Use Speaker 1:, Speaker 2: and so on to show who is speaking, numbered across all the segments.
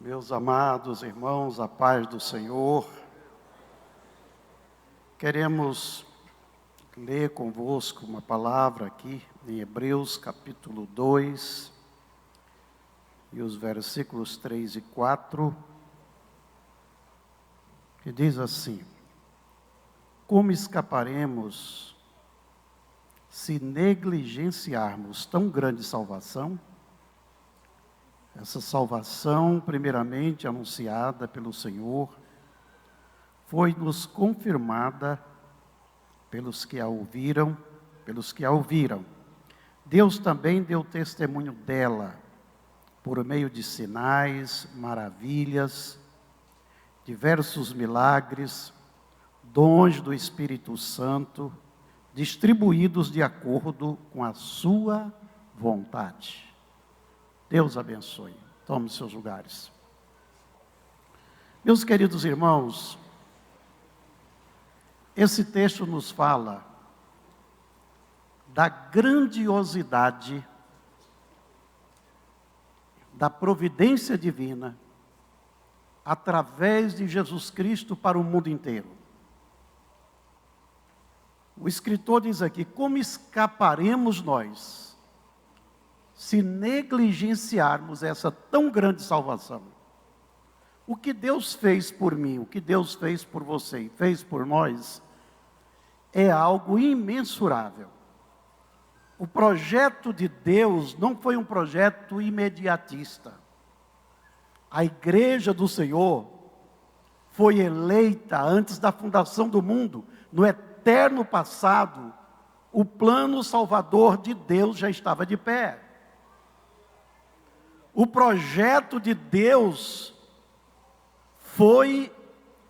Speaker 1: Meus amados irmãos, a paz do Senhor, queremos ler convosco uma palavra aqui em Hebreus capítulo 2, e os versículos 3 e 4, que diz assim: como escaparemos se negligenciarmos tão grande salvação? Essa salvação, primeiramente anunciada pelo Senhor, foi-nos confirmada pelos que a ouviram, Deus também deu testemunho dela, por meio de sinais, maravilhas, diversos milagres, dons do Espírito Santo, distribuídos de acordo com a sua vontade. Deus abençoe. Tome seus lugares. Meus queridos irmãos, esse texto nos fala da grandiosidade da providência divina através de Jesus Cristo para o mundo inteiro. O escritor diz aqui: como escaparemos nós se negligenciarmos essa tão grande salvação? O que Deus fez por mim, o que Deus fez por você e fez por nós, é algo imensurável. O projeto de Deus não foi um projeto imediatista. A igreja do Senhor foi eleita antes da fundação do mundo. No eterno passado, o plano salvador de Deus já estava de pé. O projeto de Deus foi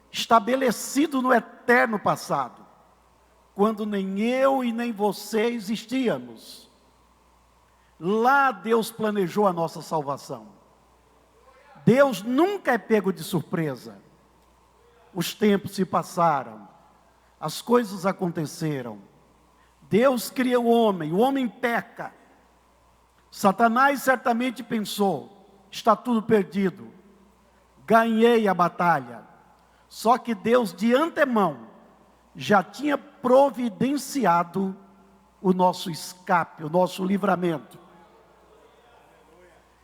Speaker 1: estabelecido no eterno passado, quando nem eu e nem você existíamos. Lá Deus planejou a nossa salvação. Deus nunca é pego de surpresa. Os tempos se passaram, as coisas aconteceram. Deus cria o homem peca. Satanás certamente pensou: está tudo perdido, ganhei a batalha. Só que Deus de antemão já tinha providenciado o nosso escape, o nosso livramento.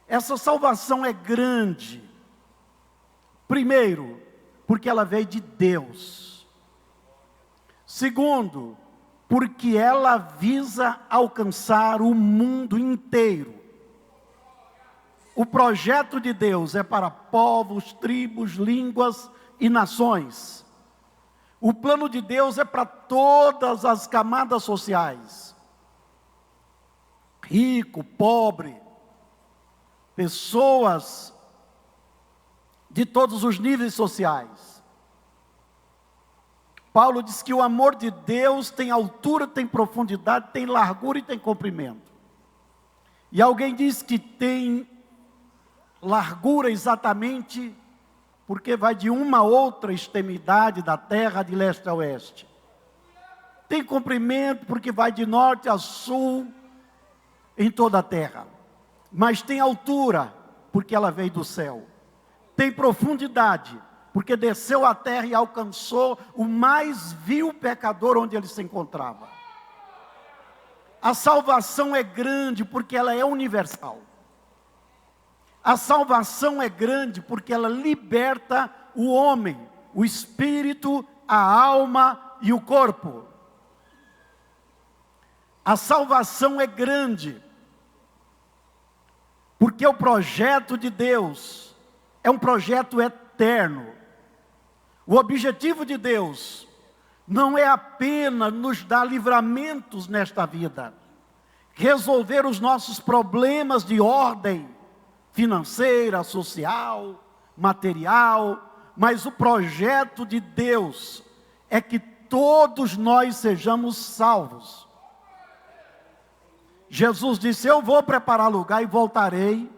Speaker 1: Essa salvação é grande. Primeiro, porque ela veio de Deus. Segundo, porque ela visa alcançar o mundo inteiro. O projeto de Deus é para povos, tribos, línguas e nações. O plano de Deus é para todas as camadas sociais. Rico, pobre, pessoas de todos os níveis sociais. Paulo diz que o amor de Deus tem altura, tem profundidade, tem largura e tem comprimento. E alguém diz que tem largura exatamente porque vai de uma a outra extremidade da terra, de leste a oeste. Tem comprimento porque vai de norte a sul em toda a terra. Mas tem altura porque ela veio do céu. Tem profundidade porque desceu à terra e alcançou o mais vil pecador onde ele se encontrava. A salvação é grande porque ela é universal. A salvação é grande porque ela liberta o homem, o espírito, a alma e o corpo. A salvação é grande porque o projeto de Deus é um projeto eterno. O objetivo de Deus não é apenas nos dar livramentos nesta vida, resolver os nossos problemas de ordem financeira, social, material, mas o projeto de Deus é que todos nós sejamos salvos. Jesus disse: eu vou preparar lugar e voltarei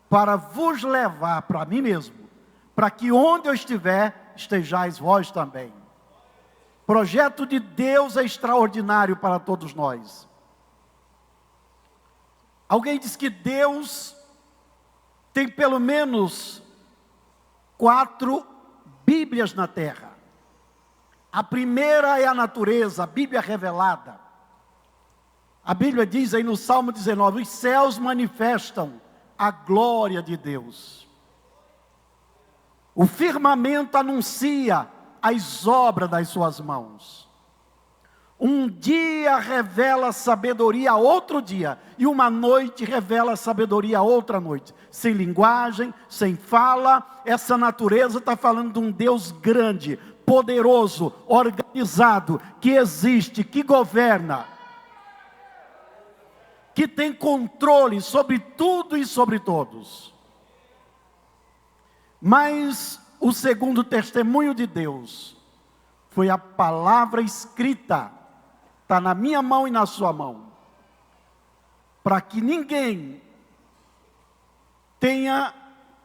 Speaker 1: para vos levar para mim mesmo, para que onde eu estiver, estejais vós também. O projeto de Deus é extraordinário para todos nós. Alguém diz que Deus tem pelo menos 4 Bíblias na terra. A primeira é a natureza, a Bíblia revelada. A Bíblia diz aí no Salmo 19, os céus manifestam a glória de Deus. O firmamento anuncia as obras das suas mãos. Um dia revela sabedoria a outro dia, e uma noite revela sabedoria a outra noite. Sem linguagem, sem fala, essa natureza está falando de um Deus grande, poderoso, organizado, que existe, que governa, que tem controle sobre tudo e sobre todos. Mas o segundo testemunho de Deus foi a palavra escrita, está na minha mão e na sua mão, para que ninguém tenha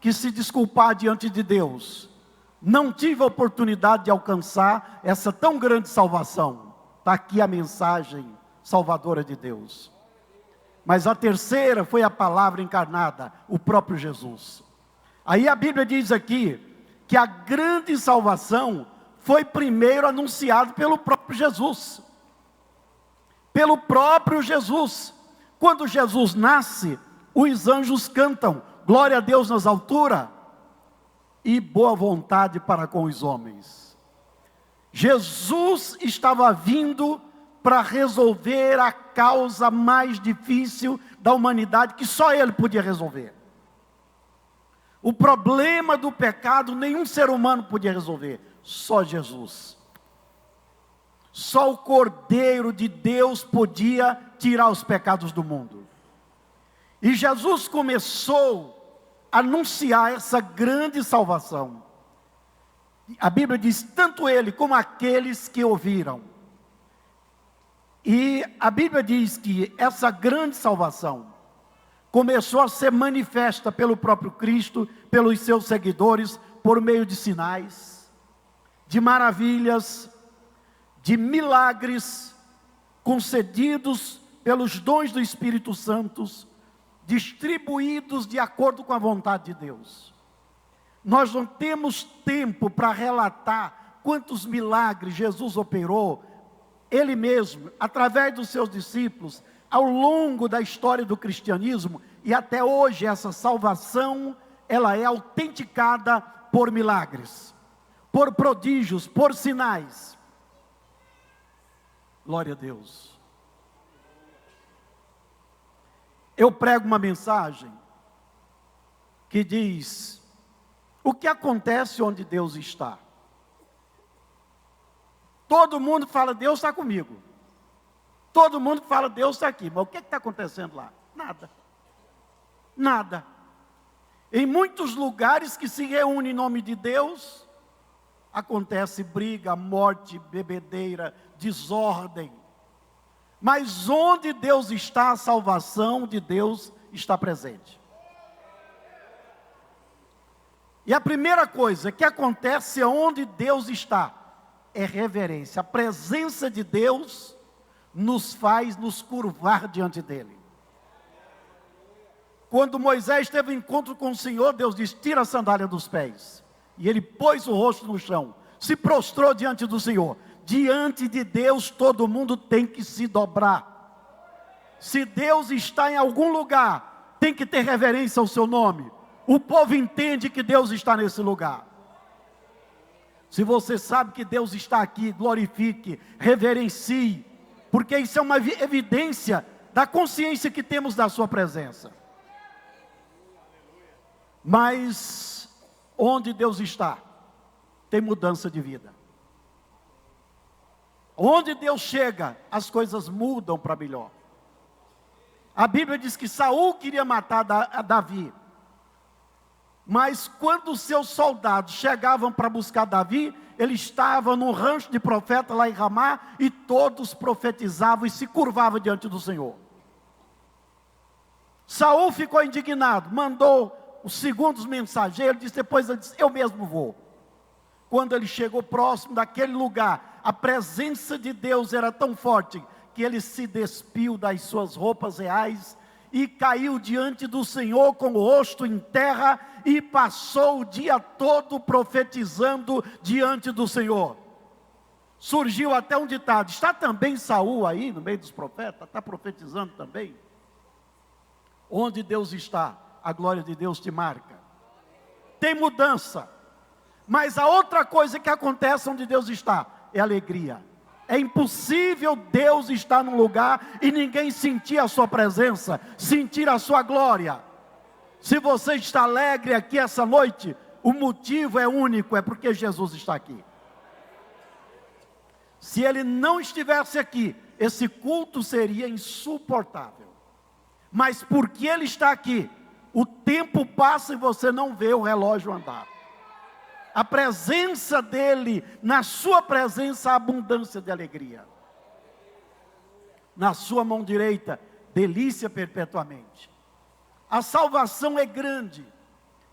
Speaker 1: que se desculpar diante de Deus. Não tive a oportunidade de alcançar essa tão grande salvação. Está aqui a mensagem salvadora de Deus. Mas a terceira foi a palavra encarnada, o próprio Jesus. Aí a Bíblia diz aqui que a grande salvação foi primeiro anunciado pelo próprio Jesus. Pelo próprio Jesus. Quando Jesus nasce, os anjos cantam, glória a Deus nas alturas e boa vontade para com os homens. Jesus estava vindo para resolver a causa mais difícil da humanidade, que só Ele podia resolver. O problema do pecado, nenhum ser humano podia resolver, só Jesus. Só o Cordeiro de Deus podia tirar os pecados do mundo. E Jesus começou a anunciar essa grande salvação. A Bíblia diz, tanto Ele como aqueles que ouviram. E a Bíblia diz que essa grande salvação começou a ser manifesta pelo próprio Cristo, pelos seus seguidores, por meio de sinais, de maravilhas, de milagres concedidos pelos dons do Espírito Santo, distribuídos de acordo com a vontade de Deus. Nós não temos tempo para relatar quantos milagres Jesus operou, Ele mesmo, através dos seus discípulos, ao longo da história do cristianismo, e até hoje essa salvação, ela é autenticada por milagres, por prodígios, por sinais. Glória a Deus. Eu prego uma mensagem que diz, o que acontece onde Deus está? Todo mundo fala, Deus está comigo. Todo mundo fala, Deus está aqui. Mas o que está acontecendo lá? Nada. Nada. Em muitos lugares que se reúnem em nome de Deus, acontece briga, morte, bebedeira, desordem. Mas onde Deus está, a salvação de Deus está presente. E a primeira coisa que acontece onde Deus está, é reverência. A presença de Deus nos faz nos curvar diante dEle. Quando Moisés teve um encontro com o Senhor, Deus disse, tira a sandália dos pés. E ele pôs o rosto no chão, se prostrou diante do Senhor. Diante de Deus, todo mundo tem que se dobrar. Se Deus está em algum lugar, tem que ter reverência ao seu nome. O povo entende que Deus está nesse lugar. Se você sabe que Deus está aqui, glorifique, reverencie, porque isso é uma evidência da consciência que temos da sua presença. Mas onde Deus está, tem mudança de vida. Onde Deus chega, as coisas mudam para melhor. A Bíblia diz que Saul queria matar Davi. Mas quando os seus soldados chegavam para buscar Davi, ele estava no rancho de profeta lá em Ramá, e todos profetizavam e se curvavam diante do Senhor. Saul ficou indignado, mandou os segundos mensageiros, depois ele disse, eu mesmo vou. Quando ele chegou próximo daquele lugar, a presença de Deus era tão forte, que ele se despiu das suas roupas reais, e caiu diante do Senhor com o rosto em terra e passou o dia todo profetizando diante do Senhor. Surgiu até um ditado: está também Saul aí no meio dos profetas? Está profetizando também? Onde Deus está, a glória de Deus te marca. Tem mudança, mas a outra coisa que acontece onde Deus está é alegria. É impossível Deus estar num lugar e ninguém sentir a sua presença, sentir a sua glória. Se você está alegre aqui essa noite, o motivo é único, é porque Jesus está aqui. Se Ele não estivesse aqui, esse culto seria insuportável. Mas porque Ele está aqui, o tempo passa e você não vê o relógio andar. A presença dEle, na sua presença, a abundância de alegria. Na sua mão direita, delícia perpetuamente. A salvação é grande.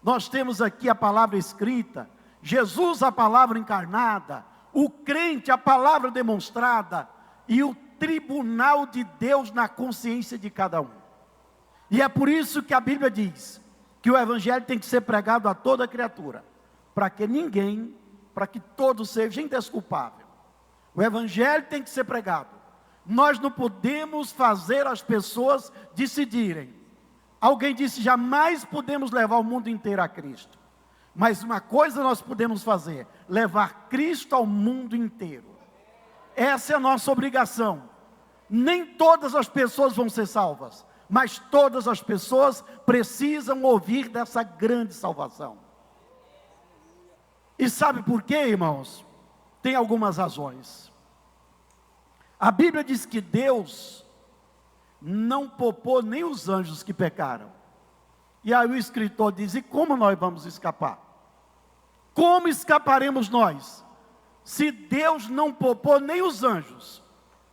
Speaker 1: Nós temos aqui a palavra escrita, Jesus a palavra encarnada, o crente a palavra demonstrada, e o tribunal de Deus na consciência de cada um. E é por isso que a Bíblia diz que o Evangelho tem que ser pregado a toda criatura, para que todos sejam indesculpáveis. O Evangelho tem que ser pregado. Nós não podemos fazer as pessoas decidirem. Alguém disse: jamais podemos levar o mundo inteiro a Cristo. Mas uma coisa nós podemos fazer: levar Cristo ao mundo inteiro. Essa é a nossa obrigação. Nem todas as pessoas vão ser salvas, mas todas as pessoas precisam ouvir dessa grande salvação. E sabe por quê, irmãos? Tem algumas razões. A Bíblia diz que Deus não poupou nem os anjos que pecaram. E aí o escritor diz: e como nós vamos escapar? Como escaparemos nós, se Deus não poupou nem os anjos?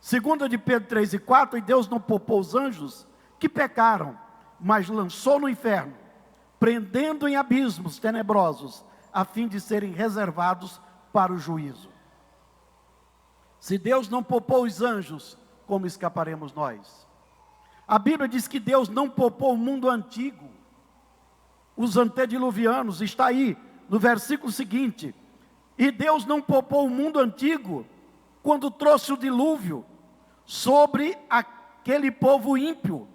Speaker 1: 2 de Pedro 3:4, e Deus não poupou os anjos que pecaram, mas lançou no inferno, prendendo em abismos tenebrosos, a fim de serem reservados para o juízo. Se Deus não poupou os anjos, como escaparemos nós? A Bíblia diz que Deus não poupou o mundo antigo, os antediluvianos. Está aí no versículo seguinte: e Deus não poupou o mundo antigo, quando trouxe o dilúvio sobre aquele povo ímpio,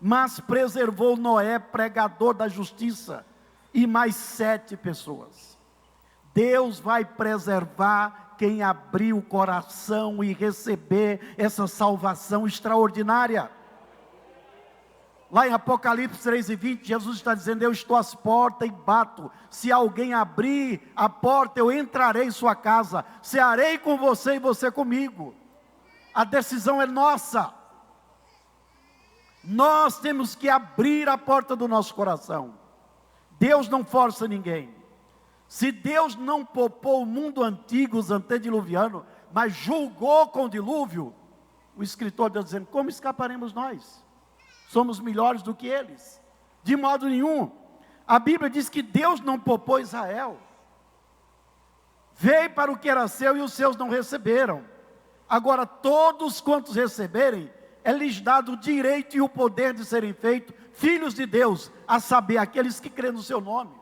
Speaker 1: mas preservou Noé, pregador da justiça, e mais 7 pessoas. Deus vai preservar quem abrir o coração e receber essa salvação extraordinária. Lá em Apocalipse 3:20, Jesus está dizendo: eu estou às portas e bato. Se alguém abrir a porta, eu entrarei em sua casa, cearei com você e você comigo. A decisão é nossa. Nós temos que abrir a porta do nosso coração. Deus não força ninguém. Se Deus não poupou o mundo antigo, os antediluvianos, mas julgou com o dilúvio, o escritor está dizendo: como escaparemos nós? Somos melhores do que eles? De modo nenhum. A Bíblia diz que Deus não poupou Israel. Veio para o que era seu e os seus não receberam. Agora todos quantos receberem, é lhes dado o direito e o poder de serem feitos filhos de Deus, a saber, aqueles que crêem no seu nome.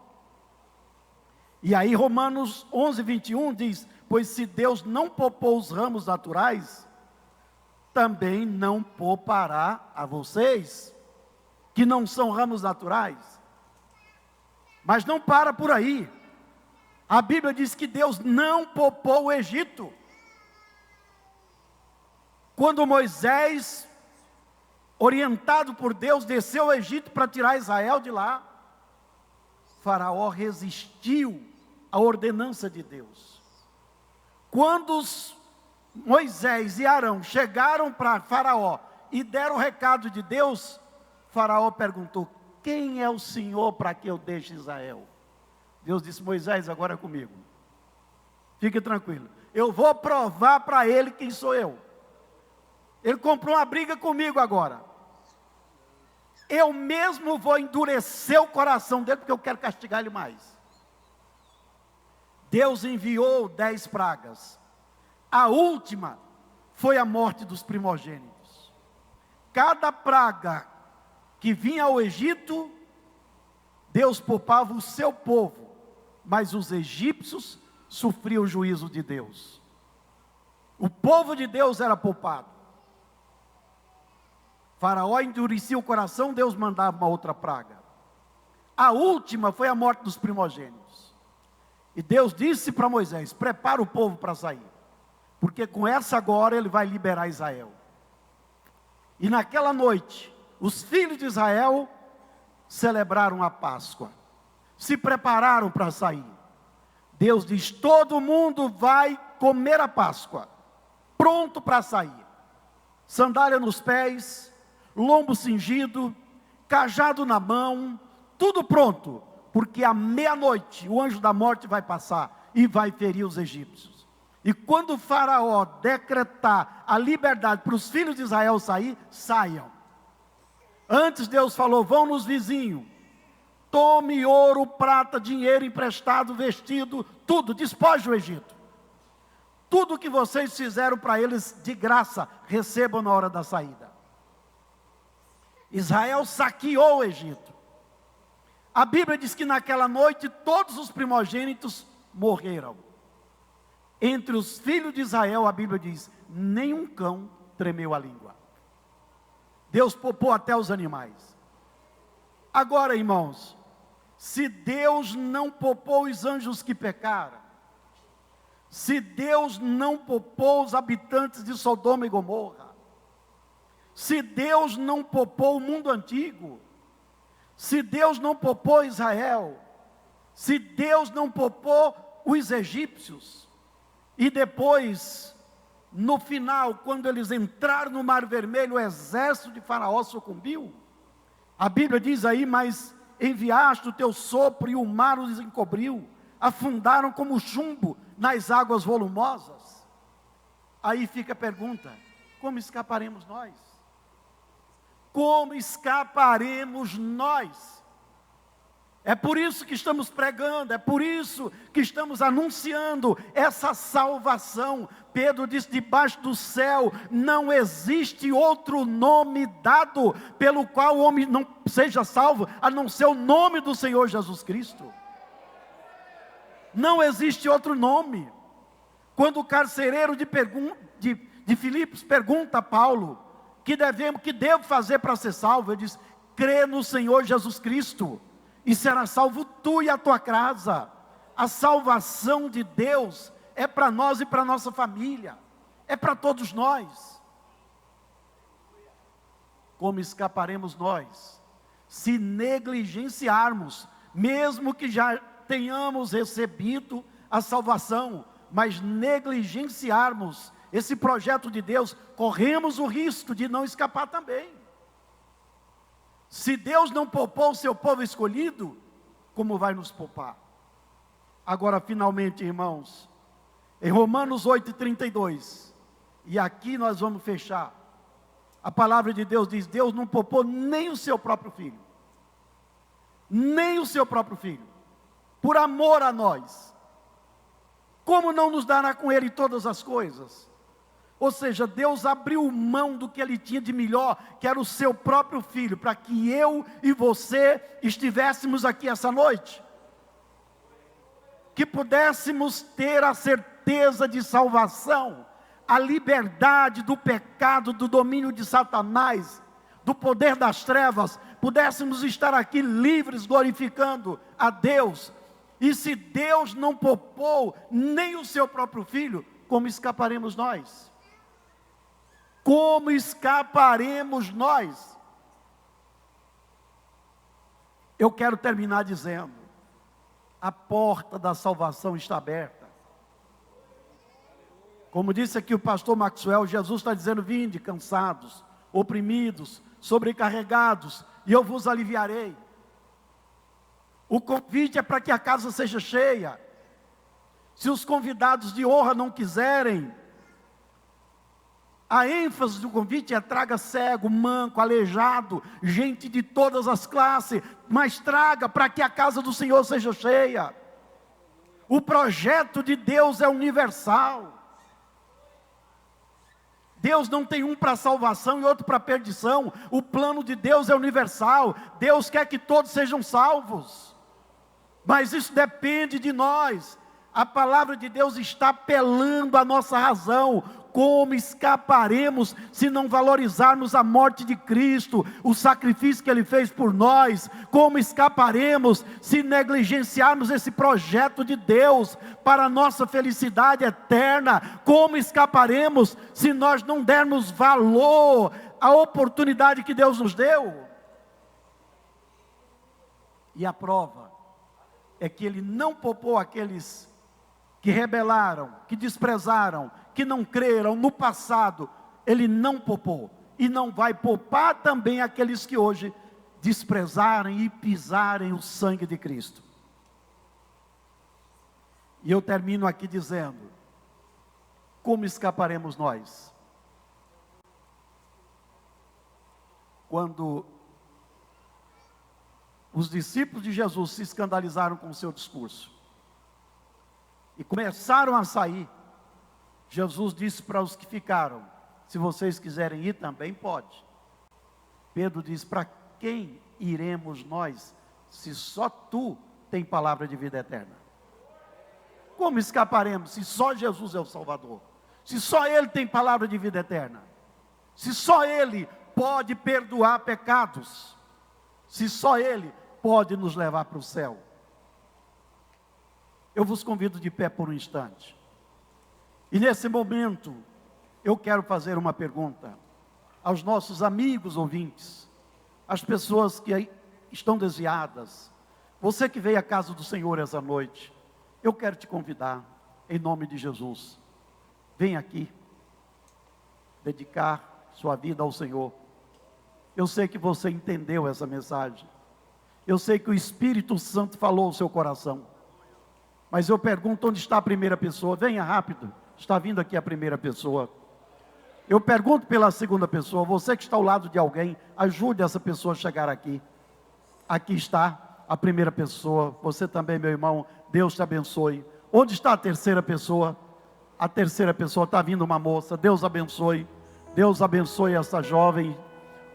Speaker 1: E aí Romanos 11:21 diz: pois se Deus não poupou os ramos naturais, também não poupará a vocês, que não são ramos naturais. Mas não para por aí. A Bíblia diz que Deus não poupou o Egito. Quando Moisés, orientado por Deus, desceu ao Egito para tirar Israel de lá, Faraó resistiu à ordenança de Deus. Quando Moisés e Arão chegaram para Faraó e deram o recado de Deus, Faraó perguntou: quem é o Senhor para que eu deixe Israel? Deus disse: Moisés, agora é comigo. Fique tranquilo, eu vou provar para ele quem sou eu. Ele comprou uma briga comigo agora. Eu mesmo vou endurecer o coração dele, porque eu quero castigar ele mais. Deus enviou 10 pragas. A última foi a morte dos primogênitos. Cada praga que vinha ao Egito, Deus poupava o seu povo, mas os egípcios sofriam o juízo de Deus. O povo de Deus era poupado. Faraó endurecia o coração, Deus mandava uma outra praga. A última foi a morte dos primogênitos. E Deus disse para Moisés: prepara o povo para sair, porque com essa agora ele vai liberar Israel. E naquela noite, os filhos de Israel celebraram a Páscoa, se prepararam para sair. Deus diz: todo mundo vai comer a Páscoa, pronto para sair, sandália nos pés, lombo cingido, cajado na mão, tudo pronto, porque à meia-noite o anjo da morte vai passar e vai ferir os egípcios. E quando o Faraó decretar a liberdade para os filhos de Israel sair, saiam. Antes Deus falou: vão nos vizinhos, tome ouro, prata, dinheiro emprestado, vestido, tudo, despoje o Egito. Tudo que vocês fizeram para eles de graça, recebam na hora da saída. Israel saqueou o Egito. A Bíblia diz que naquela noite todos os primogênitos morreram. Entre os filhos de Israel, a Bíblia diz, nenhum cão tremeu a língua. Deus poupou até os animais. Agora, irmãos, se Deus não poupou os anjos que pecaram, se Deus não poupou os habitantes de Sodoma e Gomorra, se Deus não poupou o mundo antigo, se Deus não poupou Israel, se Deus não poupou os egípcios, e depois, no final, quando eles entraram no Mar Vermelho, o exército de Faraó sucumbiu. A Bíblia diz aí: mas enviaste o teu sopro e o mar os encobriu, afundaram como chumbo nas águas volumosas. Aí fica a pergunta: como escaparemos nós? Como escaparemos nós? É por isso que estamos pregando, é por isso que estamos anunciando essa salvação. Pedro disse: debaixo do céu não existe outro nome dado pelo qual o homem não seja salvo, a não ser o nome do Senhor Jesus Cristo. Não existe outro nome. Quando o carcereiro de Filipos pergunta a Paulo, que devo fazer para ser salvo? Ele diz: crê no Senhor Jesus Cristo, e será salvo tu e a tua casa. A salvação de Deus é para nós e para nossa família, é para todos nós. Como escaparemos nós, se negligenciarmos, mesmo que já tenhamos recebido a salvação, mas negligenciarmos esse projeto de Deus, corremos o risco de não escapar também. Se Deus não poupou o seu povo escolhido, como vai nos poupar? Agora, finalmente, irmãos, em Romanos 8:32, e aqui nós vamos fechar, a palavra de Deus diz: Deus não poupou nem o seu próprio filho, nem o seu próprio filho, por amor a nós. Como não nos dará com ele todas as coisas? Ou seja, Deus abriu mão do que ele tinha de melhor, que era o seu próprio filho, para que eu e você estivéssemos aqui essa noite, que pudéssemos ter a certeza de salvação, a liberdade do pecado, do domínio de Satanás, do poder das trevas, pudéssemos estar aqui livres, glorificando a Deus. E se Deus não poupou nem o seu próprio filho, como escaparemos nós? Como escaparemos nós? Eu quero terminar dizendo: a porta da salvação está aberta. Como disse aqui o pastor Maxwell, Jesus está dizendo: vinde cansados, oprimidos, sobrecarregados, e eu vos aliviarei. O convite é para que a casa seja cheia. Se os convidados de honra não quiserem, a ênfase do convite é: traga cego, manco, aleijado, gente de todas as classes, mas traga para que a casa do Senhor seja cheia. O projeto de Deus é universal. Deus não tem um para salvação e outro para perdição. O plano de Deus é universal. Deus quer que todos sejam salvos. Mas isso depende de nós. A palavra de Deus está apelando à nossa razão. Como escaparemos se não valorizarmos a morte de Cristo, o sacrifício que Ele fez por nós? Como escaparemos se negligenciarmos esse projeto de Deus para a nossa felicidade eterna? Como escaparemos se nós não dermos valor à oportunidade que Deus nos deu? E a prova é que Ele não poupou aqueles que rebelaram, que desprezaram, que não creram no passado. Ele não poupou, e não vai poupar também aqueles que hoje desprezarem e pisarem o sangue de Cristo. E eu termino aqui dizendo: como escaparemos nós? Quando os discípulos de Jesus se escandalizaram com o seu discurso e começaram a sair, Jesus disse para os que ficaram: se vocês quiserem ir também pode. Pedro disse: para quem iremos nós, se só tu tem palavra de vida eterna? Como escaparemos se só Jesus é o Salvador? Se só Ele tem palavra de vida eterna? Se só Ele pode perdoar pecados? Se só Ele pode nos levar para o céu? Eu vos convido de pé por um instante. E nesse momento, eu quero fazer uma pergunta aos nossos amigos ouvintes, às pessoas que estão desviadas. Você que veio à casa do Senhor essa noite, eu quero te convidar, em nome de Jesus. Vem aqui, dedicar sua vida ao Senhor. Eu sei que você entendeu essa mensagem. Eu sei que o Espírito Santo falou ao seu coração. Mas eu pergunto: onde está a primeira pessoa? Venha rápido, está vindo aqui a primeira pessoa. Eu pergunto pela segunda pessoa. Você que está ao lado de alguém, ajude essa pessoa a chegar aqui. Aqui está a primeira pessoa. Você também, meu irmão, Deus te abençoe. Onde está a terceira pessoa? A terceira pessoa, está vindo uma moça. Deus abençoe. Deus abençoe essa jovem.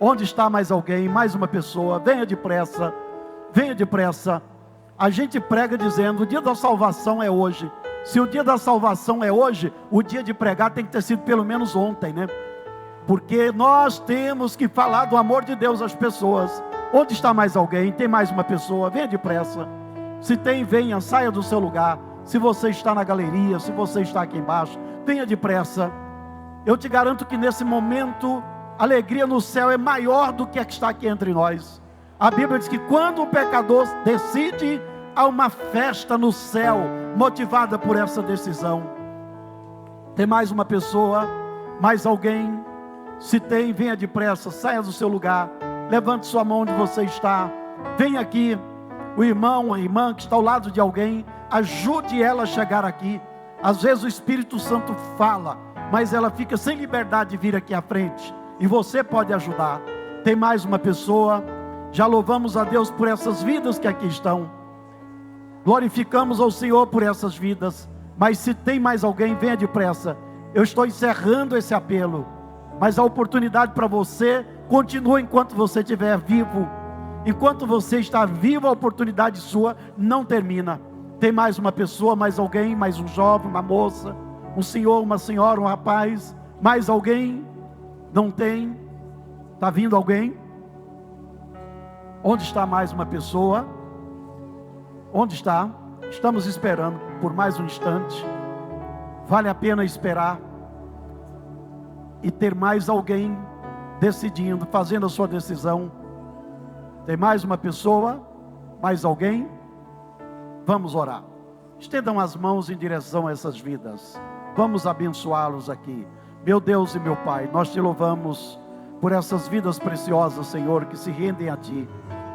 Speaker 1: Onde está mais alguém? Mais uma pessoa. Venha depressa, venha depressa. A gente prega dizendo: o dia da salvação é hoje. Se o dia da salvação é hoje, o dia de pregar tem que ter sido pelo menos ontem, né? Porque nós temos que falar do amor de Deus às pessoas. Onde está mais alguém? Tem mais uma pessoa? Venha depressa. Se tem, venha, saia do seu lugar. Se você está na galeria, se você está aqui embaixo, venha depressa. Eu te garanto que nesse momento, a alegria no céu é maior do que a que está aqui entre nós. A Bíblia diz que quando o pecador decide, há uma festa no céu, motivada por essa decisão. Tem mais uma pessoa? Mais alguém? Se tem, venha depressa, saia do seu lugar, levante sua mão onde você está, venha aqui. O irmão, a irmã que está ao lado de alguém, ajude ela a chegar aqui. Às vezes o Espírito Santo fala, mas ela fica sem liberdade de vir aqui à frente, e você pode ajudar. Tem mais uma pessoa? Já louvamos a Deus por essas vidas que aqui estão, glorificamos ao Senhor por essas vidas. Mas se tem mais alguém, venha depressa. Eu estou encerrando esse apelo, mas a oportunidade para você continua enquanto você estiver vivo. Enquanto você está vivo, a oportunidade sua não termina. Tem mais uma pessoa, mais alguém, mais um jovem, uma moça, um senhor, uma senhora, um rapaz? Mais alguém? Não tem? Está vindo alguém? Onde está mais uma pessoa? Onde está? Estamos esperando por mais um instante. Vale a pena esperar e ter mais alguém decidindo, fazendo a sua decisão. Tem mais uma pessoa? Mais alguém? Vamos orar. Estendam as mãos em direção a essas vidas. Vamos abençoá-los aqui. Meu Deus e meu Pai, nós te louvamos por essas vidas preciosas, Senhor, que se rendem a Ti.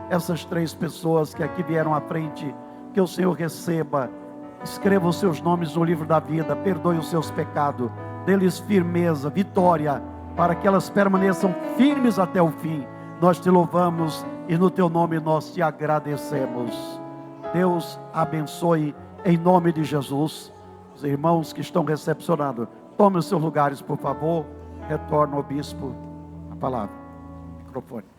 Speaker 1: Essas 3 pessoas que aqui vieram à frente, que o Senhor receba, escreva os seus nomes no livro da vida, perdoe os seus pecados, dê-lhes firmeza, vitória, para que elas permaneçam firmes até o fim. Nós te louvamos e no teu nome nós te agradecemos. Deus abençoe em nome de Jesus. Os irmãos que estão recepcionando, tomem os seus lugares, por favor. retorno ao bispo a palavra, o microfone.